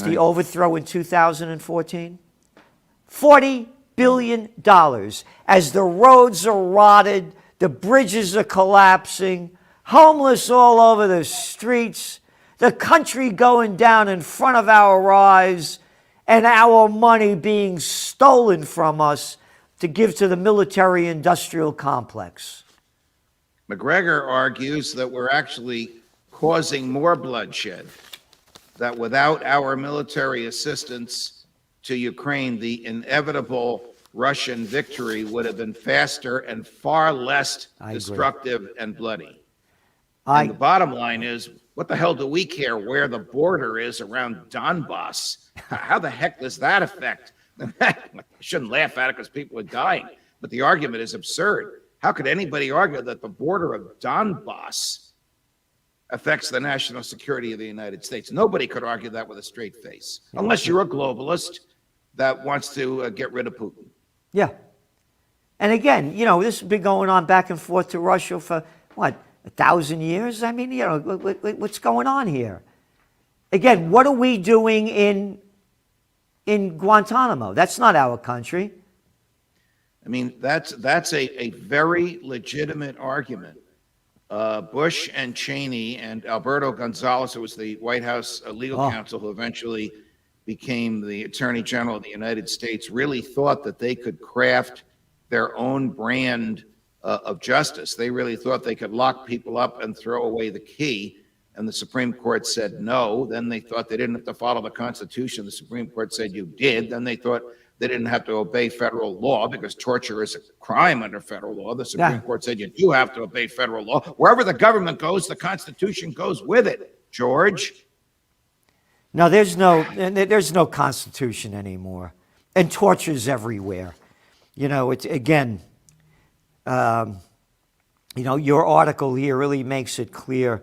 the overthrow in 2014? $40 billion as the roads are rotted, the bridges are collapsing, homeless all over the streets, the country going down in front of our eyes, and our money being stolen from us to give to the military-industrial complex. McGregor argues that we're actually causing more bloodshed, that without our military assistance to Ukraine, the inevitable Russian victory would have been faster and far less destructive and bloody. And the bottom line is, what the hell do we care where the border is around Donbass? How the heck does that affect? I shouldn't laugh at it because people are dying, but the argument is absurd. How could anybody argue that the border of Donbass affects the national security of the United States? Nobody could argue that with a straight face, unless you're a globalist that wants to get rid of Putin. Yeah. And again, you know, this has been going on back and forth to Russia for, what, 1,000 years? I mean, you know, what's going on here? Again, what are we doing in Guantanamo? That's not our country. I mean, that's a very legitimate argument. Bush and Cheney and Alberto Gonzales, who was the White House legal counsel who eventually became the Attorney General of the United States, really thought that they could craft their own brand of justice. They really thought they could lock people up and throw away the key. And the Supreme Court said no. Then they thought they didn't have to follow the Constitution. The Supreme Court said you did. Then they thought they didn't have to obey federal law because torture is a crime under federal law. The Supreme Court said you do have to obey federal law. Wherever the government goes, the Constitution goes with it, George. No, there's no Constitution anymore. And torture's everywhere. You know, it's, again, you know, your article here really makes it clear.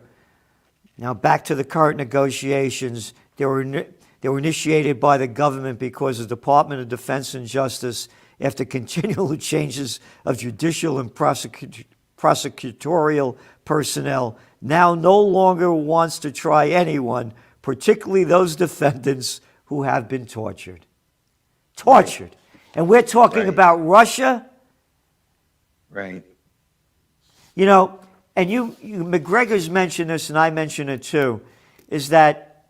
Now, back to the current negotiations, they were initiated by the government because the Department of Defense and Justice, after continual changes of judicial and prosecutorial personnel, now no longer wants to try anyone, particularly those defendants who have been tortured. Tortured. Right. And we're talking about Russia. Right. You know, and you McGregor's mentioned this, and I mentioned it too, is that,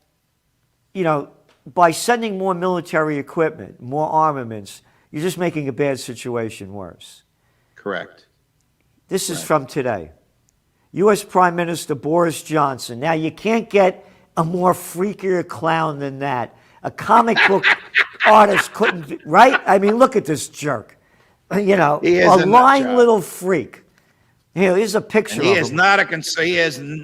you know, by sending more military equipment, more armaments, you're just making a bad situation worse. Correct. This is from today. U.S. Prime Minister Boris Johnson. Now, you can't get a more freakier clown than that. A comic book artist couldn't, right? I mean, look at this jerk. You know, a lying little freak. Here's a picture of him. He is not a,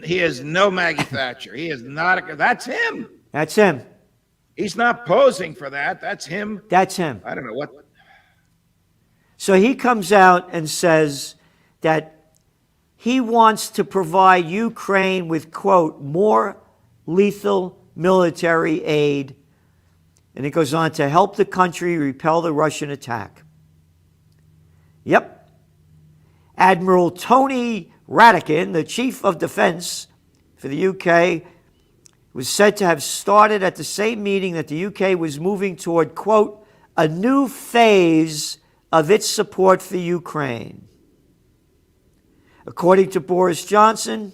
he is no Maggie Thatcher. He is not a, that's him. That's him. He's not posing for that. That's him. That's him. I don't know what. So he comes out and says that he wants to provide Ukraine with, quote, more lethal military aid. And it goes on to help the country repel the Russian attack. Yep. Admiral Tony Radakin, the Chief of Defense for the UK, was said to have started at the same meeting that the UK was moving toward, quote, a new phase of its support for Ukraine. According to Boris Johnson,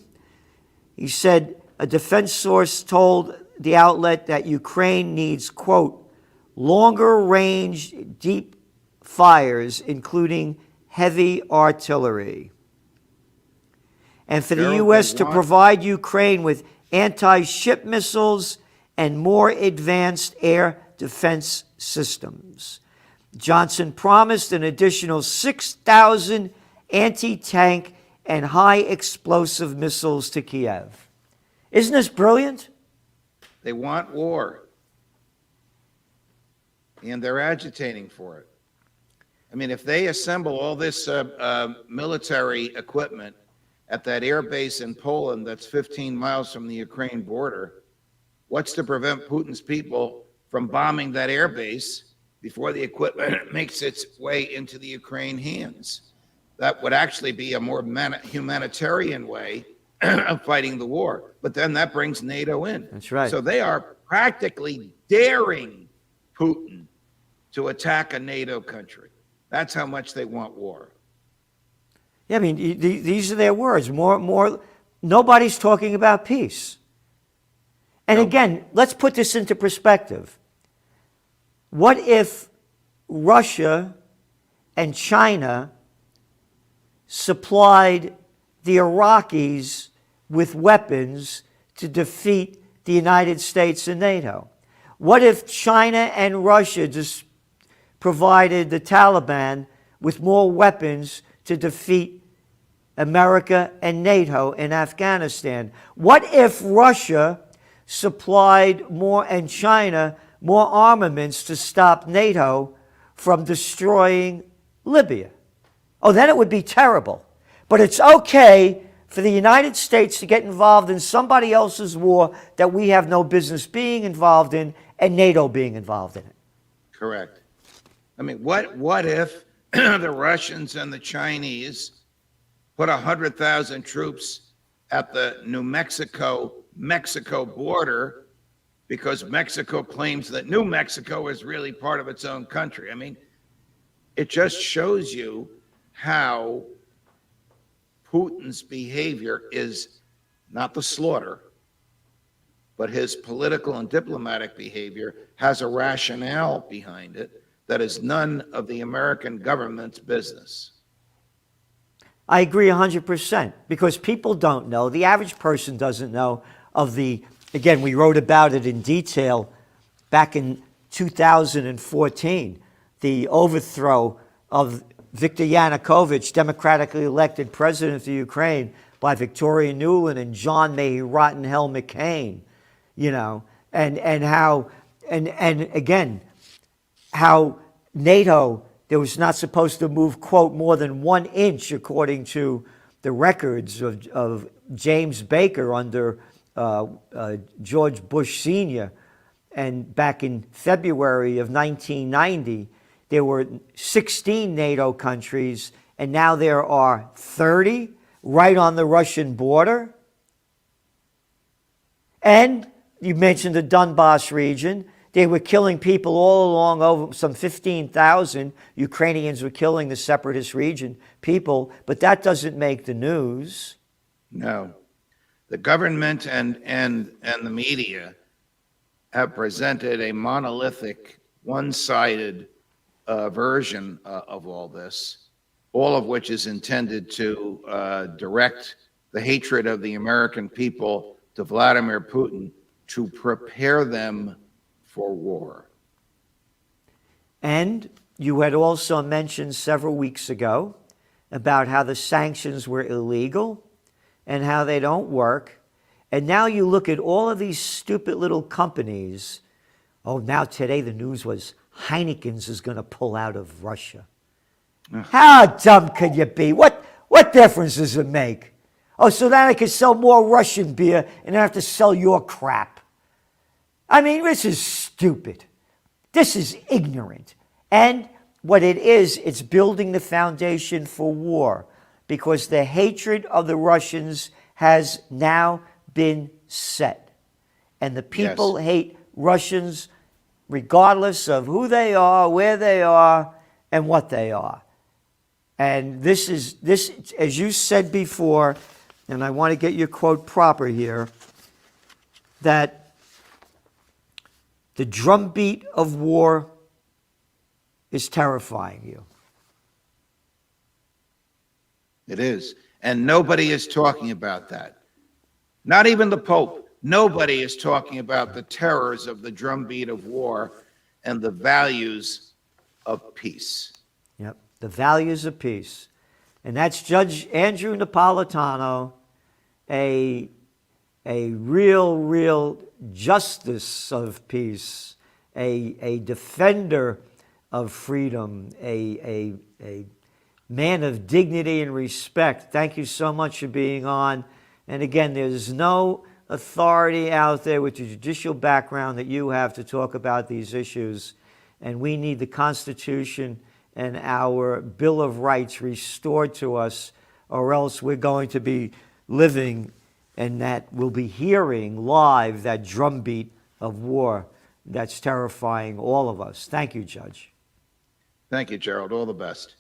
he said a defense source told the outlet that Ukraine needs, quote, longer range deep fires, including heavy artillery. And for the U.S. to provide Ukraine with anti-ship missiles and more advanced air defense systems. Johnson promised an additional 6,000 anti-tank and high-explosive missiles to Kiev. Isn't this brilliant? They want war. And they're agitating for it. I mean, if they assemble all this military equipment at that air base in Poland that's 15 miles from the Ukraine border, what's to prevent Putin's people from bombing that air base before the equipment makes its way into the Ukraine hands? That would actually be a more humanitarian way of fighting the war. But then that brings NATO in. That's right. So they are practically daring Putin to attack a NATO country. That's how much they want war. Yeah, I mean, these are their words. Nobody's talking about peace. And again, let's put this into perspective. What if Russia and China supplied the Iraqis with weapons to defeat the United States and NATO? What if China and Russia just provided the Taliban with more weapons to defeat America and NATO in Afghanistan? What if Russia supplied more, and China, more armaments to stop NATO from destroying Libya? Oh, then it would be terrible. But it's okay for the United States to get involved in somebody else's war that we have no business being involved in, and NATO being involved in it. Correct. I mean, what if the Russians and the Chinese put 100,000 troops at the New Mexico border because Mexico claims that New Mexico is really part of its own country? I mean, it just shows you how Putin's behavior is not the slaughter, but his political and diplomatic behavior has a rationale behind it that is none of the American government's business. I agree 100%, because people don't know, the average person doesn't know of again, we wrote about it in detail back in 2014, the overthrow of Viktor Yanukovych, democratically elected president of the Ukraine, by Victoria Nuland and John May He Rotten Hell McCain, and how NATO, there was not supposed to move, quote, more than 1 inch, according to the records of James Baker under George Bush Sr. And back in February of 1990, there were 16 NATO countries, and now there are 30 right on the Russian border. And you mentioned the Donbass region. They were killing people all along, over some 15,000 Ukrainians were killing the separatist region people, but that doesn't make the news. No. The government and the media have presented a monolithic, one-sided version of all this, all of which is intended to direct the hatred of the American people to Vladimir Putin to prepare them for war. And you had also mentioned several weeks ago about how the sanctions were illegal and how they don't work. And now you look at all of these stupid little companies. Oh, now today the news was Heineken's is going to pull out of Russia. How dumb could you be? What difference does it make? Oh, so then I could sell more Russian beer and I have to sell your crap. I mean, this is stupid. This is ignorant. And what it is, it's building the foundation for war, because the hatred of the Russians has now been set. And the people hate Russians regardless of who they are, where they are, and what they are. And this, as you said before, and I want to get your quote proper here, that the drumbeat of war is terrifying you. It is. And nobody is talking about that. Not even the Pope. Nobody is talking about the terrors of the drumbeat of war and the values of peace. Yep, the values of peace. And that's Judge Andrew Napolitano, a real justice of peace, a defender of freedom, a man of dignity and respect. Thank you so much for being on. And again, there's no authority out there with the judicial background that you have to talk about these issues. And we need the Constitution and our Bill of Rights restored to us, or else we're going to be living and that we'll be hearing live that drumbeat of war that's terrifying all of us. Thank you, Judge. Thank you, Gerald. All the best.